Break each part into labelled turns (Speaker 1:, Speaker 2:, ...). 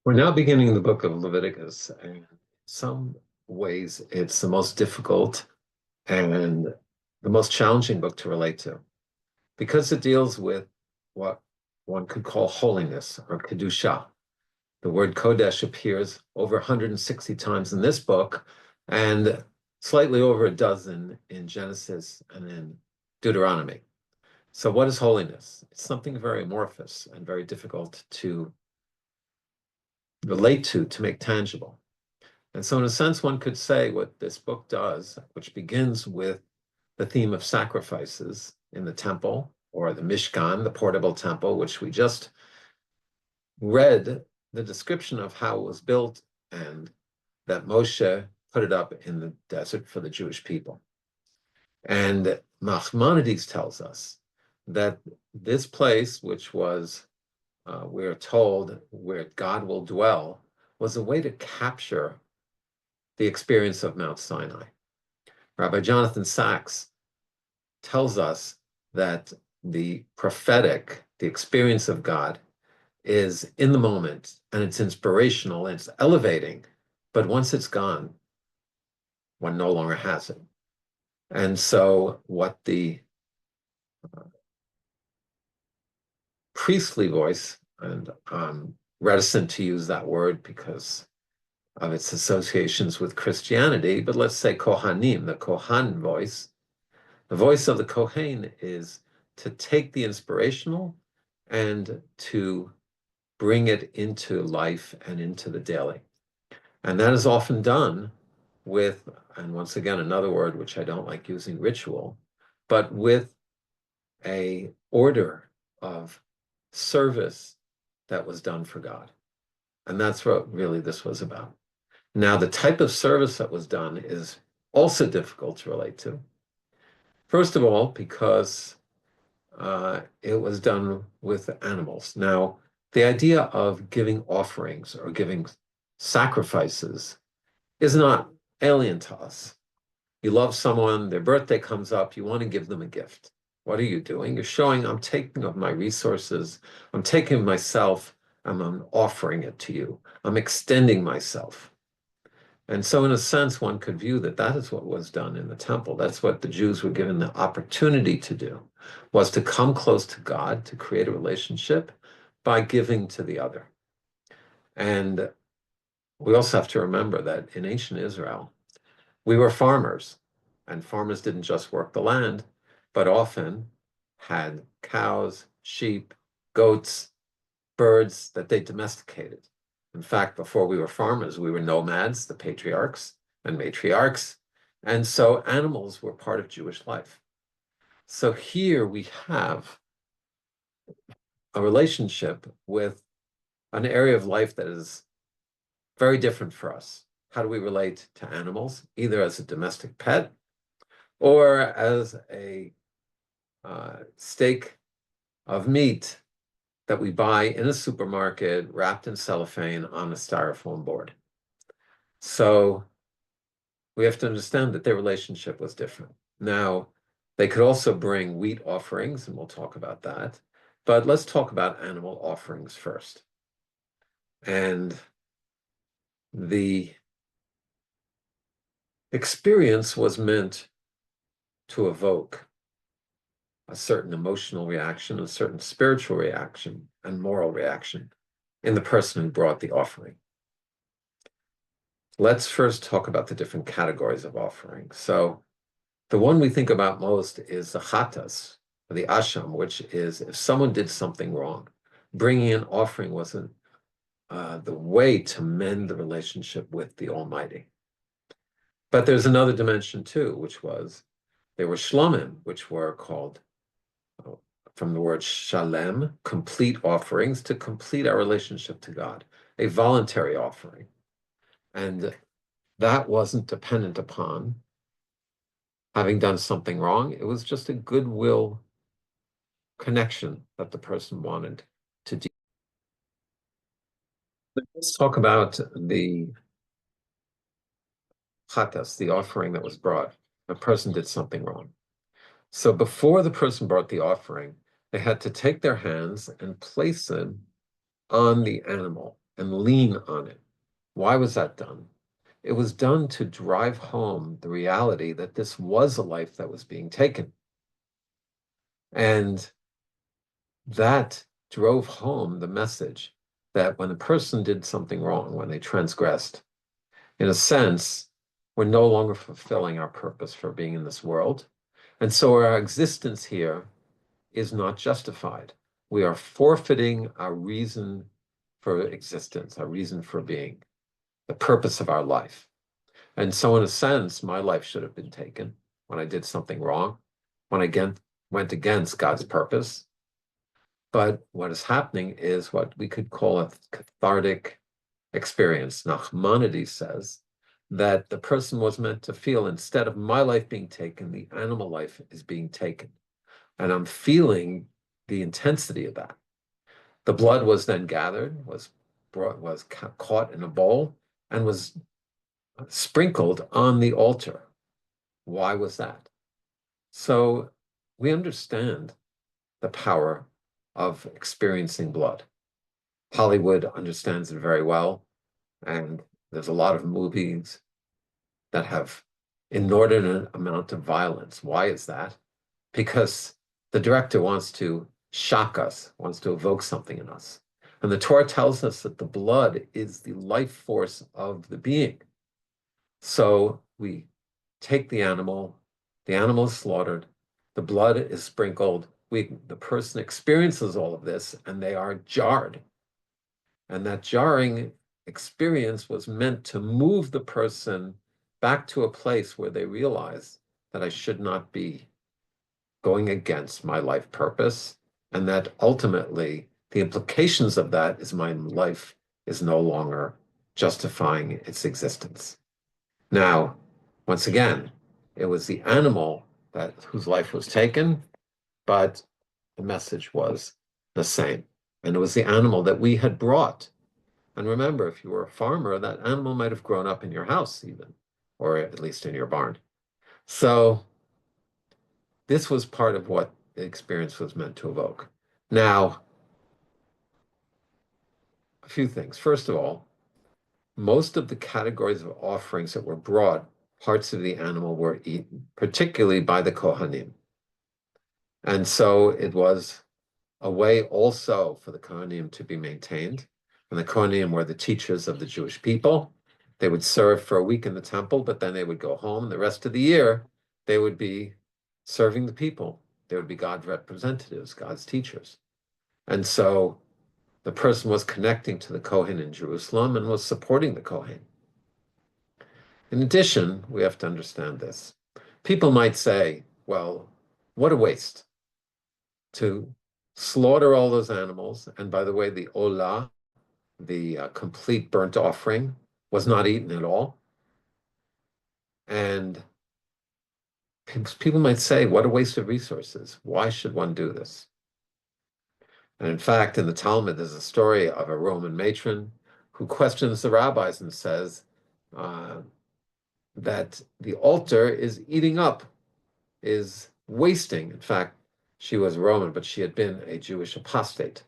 Speaker 1: We're now beginning the book of Leviticus, and in some ways it's the most difficult and the most challenging book to relate to, because it deals with what one could call holiness or kedusha. The word kodesh appears over 160 times in this book, and slightly over a dozen in Genesis and in Deuteronomy. So what is holiness? It's something very amorphous and very difficult to relate to make tangible. And so in a sense, one could say what this book does, which begins with the theme of sacrifices in the temple, or the Mishkan, the portable temple, which we just read the description of how it was built and that Moshe put it up in the desert for the Jewish people. And Maimonides tells us that this place, which was we're told where God will dwell, was a way to capture the experience of Mount Sinai. Rabbi Jonathan Sachs tells us that the prophetic, the experience of God, is in the moment, and it's inspirational, and it's elevating, but once it's gone, one no longer has it. And so what the priestly voice, and I'm reticent to use that word because of its associations with Christianity, but let's say Kohanim, the Kohan voice. The voice of the Kohen is to take the inspirational and to bring it into life and into the daily. And that is often done with, and once again, another word which I don't like using, ritual, but with an order of service that was done for God. And that's what really this was about. Now, the type of service that was done is also difficult to relate to. First of all, because it was done with animals. Now, the idea of giving offerings or giving sacrifices is not alien to us. You love someone, their birthday comes up, you want to give them a gift. What are you doing? You're showing, I'm taking of my resources, I'm taking myself, and I'm offering it to you. I'm extending myself. And so in a sense, one could view that that is what was done in the temple. That's what the Jews were given the opportunity to do, was to come close to God, to create a relationship by giving to the other. And we also have to remember that in ancient Israel, we were farmers, and farmers didn't just work the land, but often had cows, sheep, goats, birds that they domesticated. In fact, before we were farmers, we were nomads, the patriarchs and matriarchs. And so animals were part of Jewish life. So here we have a relationship with an area of life that is very different for us. How do we relate to animals, either as a domestic pet or as a steak of meat that we buy in a supermarket wrapped in cellophane on a styrofoam board? So we have to understand that their relationship was different. Now, they could also bring wheat offerings, and we'll talk about that, but let's talk about animal offerings first. And the experience was meant to evoke a certain emotional reaction, a certain spiritual reaction, and moral reaction in the person who brought the offering. Let's first talk about the different categories of offering. So the one we think about most is the chatas, or the asham, which is if someone did something wrong, bringing an offering wasn't the way to mend the relationship with the Almighty. But there's another dimension too, which was there were shlomim, which were called from the word shalem, complete offerings, to complete our relationship to God, a voluntary offering. And that wasn't dependent upon having done something wrong. It was just a goodwill connection that the person wanted to do. Let's talk about the chatas, the offering that was brought. A person did something wrong. So before the person brought the offering, they had to take their hands and place them on the animal and lean on it. Why was that done? It was done to drive home the reality that this was a life that was being taken. And that drove home the message that when a person did something wrong, when they transgressed, in a sense, we're no longer fulfilling our purpose for being in this world. And so our existence here is not justified. We are forfeiting our reason for existence, our reason for being, the purpose of our life. And so in a sense, my life should have been taken when I did something wrong, when I went against God's purpose. But what is happening is what we could call a cathartic experience. Nachmanides says that the person was meant to feel, instead of my life being taken, the animal life is being taken. And I'm feeling the intensity of that. The blood was then gathered, was caught in a bowl, and was sprinkled on the altar. Why was that? So we understand the power of experiencing blood. Hollywood understands it very well, and there's a lot of movies that have inordinate amount of violence. Why is that? Because the director wants to shock us, wants to evoke something in us. And the Torah tells us that the blood is the life force of the being. So we take the animal is slaughtered, the blood is sprinkled, the person experiences all of this, and they are jarred. And that jarring experience was meant to move the person back to a place where they realize that I should not be going against my life purpose, and that ultimately the implications of that is my life is no longer justifying its existence. Now, once again, it was the animal whose life was taken, but the message was the same. And it was the animal that we had brought. And remember, if you were a farmer, that animal might have grown up in your house even, or at least in your barn. So this was part of what the experience was meant to evoke. Now, a few things. First of all, most of the categories of offerings that were brought, parts of the animal were eaten, particularly by the Kohanim. And so it was a way also for the Kohanim to be maintained. And the Kohanim were the teachers of the Jewish people. They would serve for a week in the temple, but then they would go home. The rest of the year, they would be serving the people. They would be God's representatives, God's teachers. And so the person was connecting to the Kohen in Jerusalem and was supporting the Kohen. In addition, we have to understand this. People might say, well, what a waste to slaughter all those animals. And by the way, the olah, the complete burnt offering, was not eaten at all. And people might say, what a waste of resources. Why should one do this? And in fact, in the Talmud, there's a story of a Roman matron who questions the rabbis and says that the altar is eating up, is wasting. In fact, she was Roman, but she had been a Jewish apostate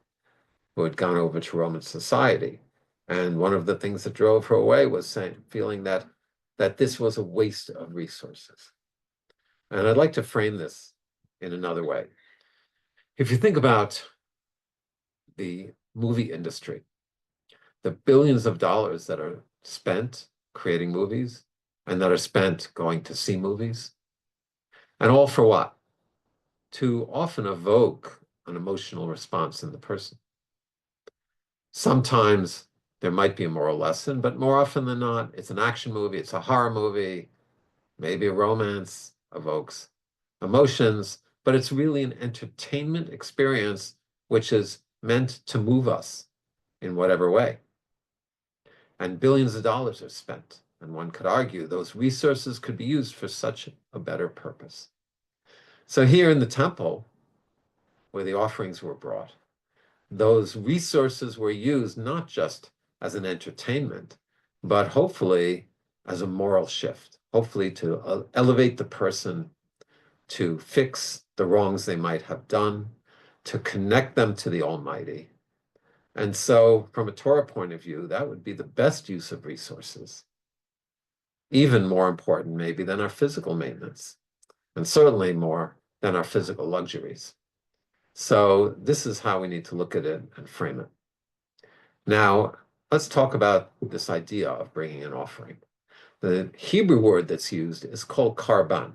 Speaker 1: who had gone over to Roman society. And one of the things that drove her away was feeling that this was a waste of resources. And I'd like to frame this in another way. If you think about the movie industry, the billions of dollars that are spent creating movies and that are spent going to see movies, and all for what? To often evoke an emotional response in the person. Sometimes there might be a moral lesson, but more often than not, it's an action movie, it's a horror movie, maybe a romance evokes emotions, but it's really an entertainment experience which is meant to move us in whatever way. And billions of dollars are spent. And one could argue those resources could be used for such a better purpose. So here in the temple, where the offerings were brought, those resources were used not just as an entertainment, but hopefully as a moral shift, hopefully to elevate the person, to fix the wrongs they might have done, to connect them to the Almighty, And so from a Torah point of view, that would be the best use of resources, even more important maybe than our physical maintenance, and certainly more than our physical luxuries. So this is how we need to look at it and frame it. Now, let's talk about this idea of bringing an offering. The Hebrew word that's used is called karban,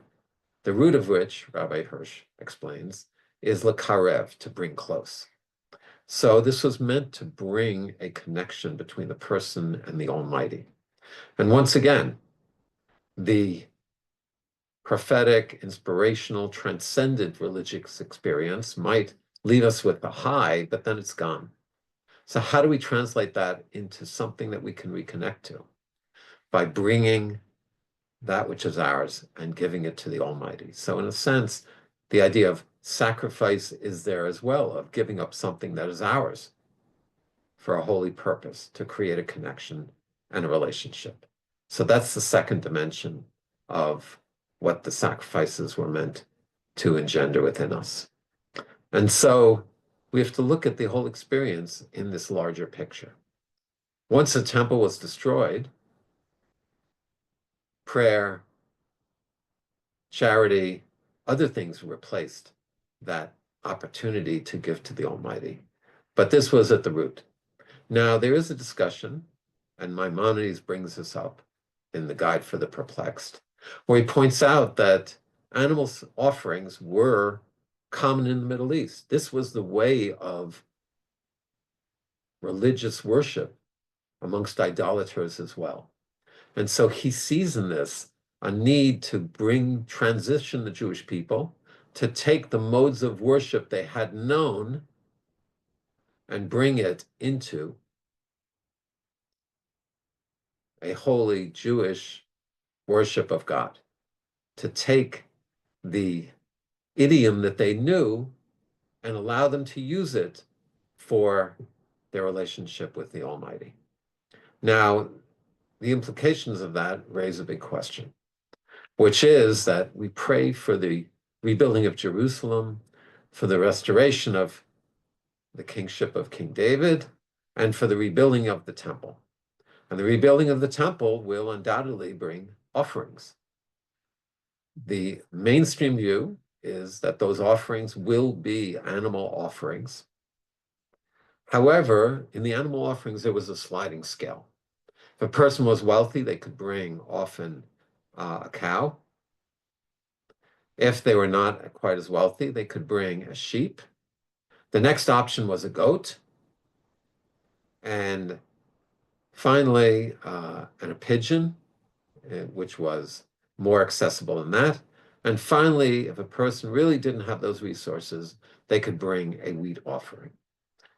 Speaker 1: the root of which, Rabbi Hirsch explains, is lakarev, to bring close. So this was meant to bring a connection between the person and the Almighty. And once again, the prophetic, inspirational, transcendent religious experience might leave us with a high, but then it's gone. So how do we translate that into something that we can reconnect to? By bringing that which is ours and giving it to the Almighty. So in a sense, the idea of sacrifice is there as well, of giving up something that is ours for a holy purpose, to create a connection and a relationship. So that's the second dimension of what the sacrifices were meant to engender within us. And so we have to look at the whole experience in this larger picture. Once the temple was destroyed, prayer, charity, other things replaced that opportunity to give to the Almighty. But this was at the root. Now, there is a discussion, and Maimonides brings this up in the Guide for the Perplexed, where he points out that animal offerings were common in the Middle East. This was the way of religious worship amongst idolaters as well. And so he sees in this a need to transition the Jewish people to take the modes of worship they had known and bring it into a holy Jewish worship of God, to take the idiom that they knew and allow them to use it for their relationship with the Almighty. Now, the implications of that raise a big question, which is that we pray for the rebuilding of Jerusalem, for the restoration of the kingship of King David, and for the rebuilding of the temple. And the rebuilding of the temple will undoubtedly bring offerings. The mainstream view is that those offerings will be animal offerings. However, in the animal offerings, there was a sliding scale. If a person was wealthy, they could bring often a cow. If they were not quite as wealthy, they could bring a sheep. The next option was a goat. And finally, and a pigeon, which was more accessible than that. And finally, if a person really didn't have those resources, they could bring a wheat offering,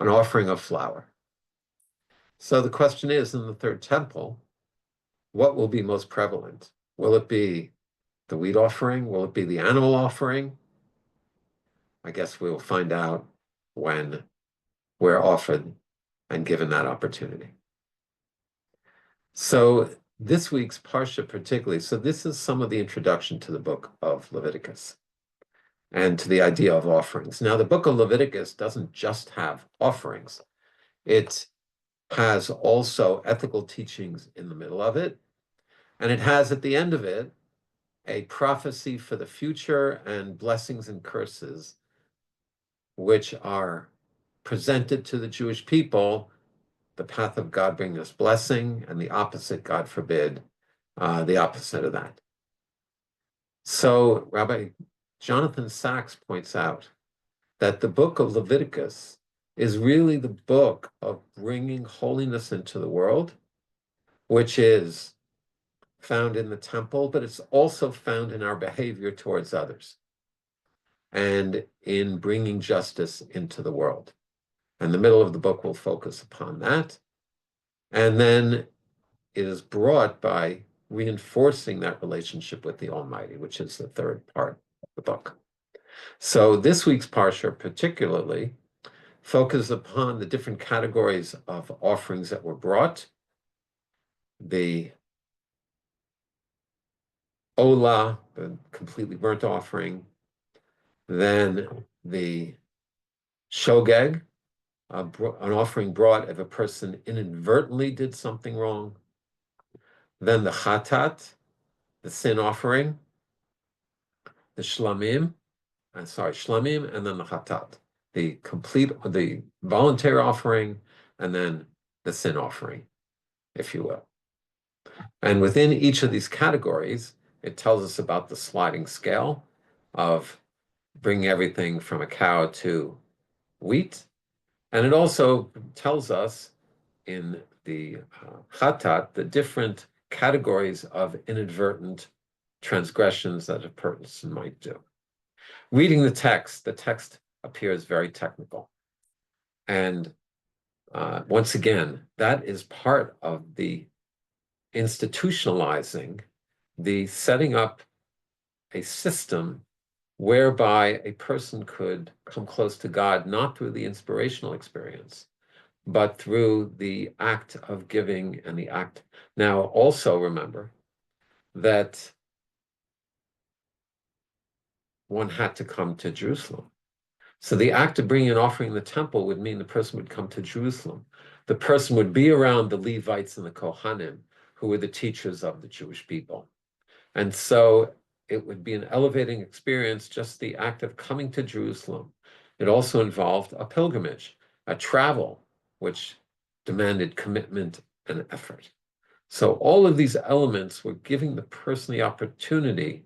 Speaker 1: an offering of flour. So the question is, in the third temple, what will be most prevalent? Will it be the wheat offering? Will it be the animal offering? I guess we will find out when we're offered and given that opportunity. So this week's Parsha particularly, so this is some of the introduction to the book of Leviticus and to the idea of offerings. Now, the book of Leviticus doesn't just have offerings. It has also ethical teachings in the middle of it, and it has at the end of it a prophecy for the future and blessings and curses which are presented to the Jewish people, the path of God bringing us blessing, and the opposite, God forbid, the opposite of that. So Rabbi Jonathan Sachs points out that the book of Leviticus is really the book of bringing holiness into the world, which is found in the temple, but it's also found in our behavior towards others and in bringing justice into the world. And the middle of the book will focus upon that. And then it is brought by reinforcing that relationship with the Almighty, which is the third part of the book. So this week's Parsha particularly focuses upon the different categories of offerings that were brought, the Olah, the completely burnt offering, then the Shogeg, an offering brought if a person inadvertently did something wrong. Then the chatat, the sin offering, the shlamim, shlamim, and then the chatat, the voluntary offering, and then the sin offering, if you will. And within each of these categories, it tells us about the sliding scale of bringing everything from a cow to wheat. And it also tells us in the chatat the different categories of inadvertent transgressions that a person might do. Reading the text appears very technical. And once again, that is part of the institutionalizing, the setting up a system whereby a person could come close to God, not through the inspirational experience, but through the act of giving and the act. Now, also remember that one had to come to Jerusalem. So the act of bringing an offering in the temple would mean the person would come to Jerusalem. The person would be around the Levites and the Kohanim, who were the teachers of the Jewish people. And so it would be an elevating experience, just the act of coming to Jerusalem. It also involved a pilgrimage, a travel, which demanded commitment and effort. So all of these elements were giving the person the opportunity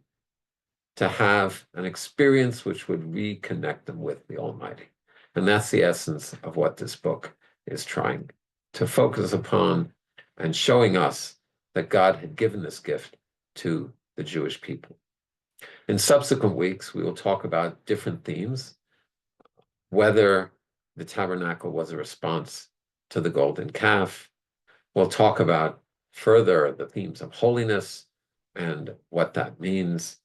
Speaker 1: to have an experience which would reconnect them with the Almighty. And that's the essence of what this book is trying to focus upon, and showing us that God had given this gift to the Jewish people. In subsequent weeks, we will talk about different themes, whether the tabernacle was a response to the golden calf. We'll talk about further the themes of holiness and what that means,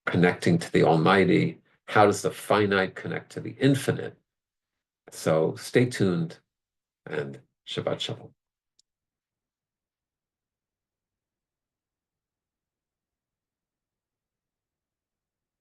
Speaker 1: connecting to the Almighty. How does the finite connect to the infinite? So stay tuned, and Shabbat Shalom.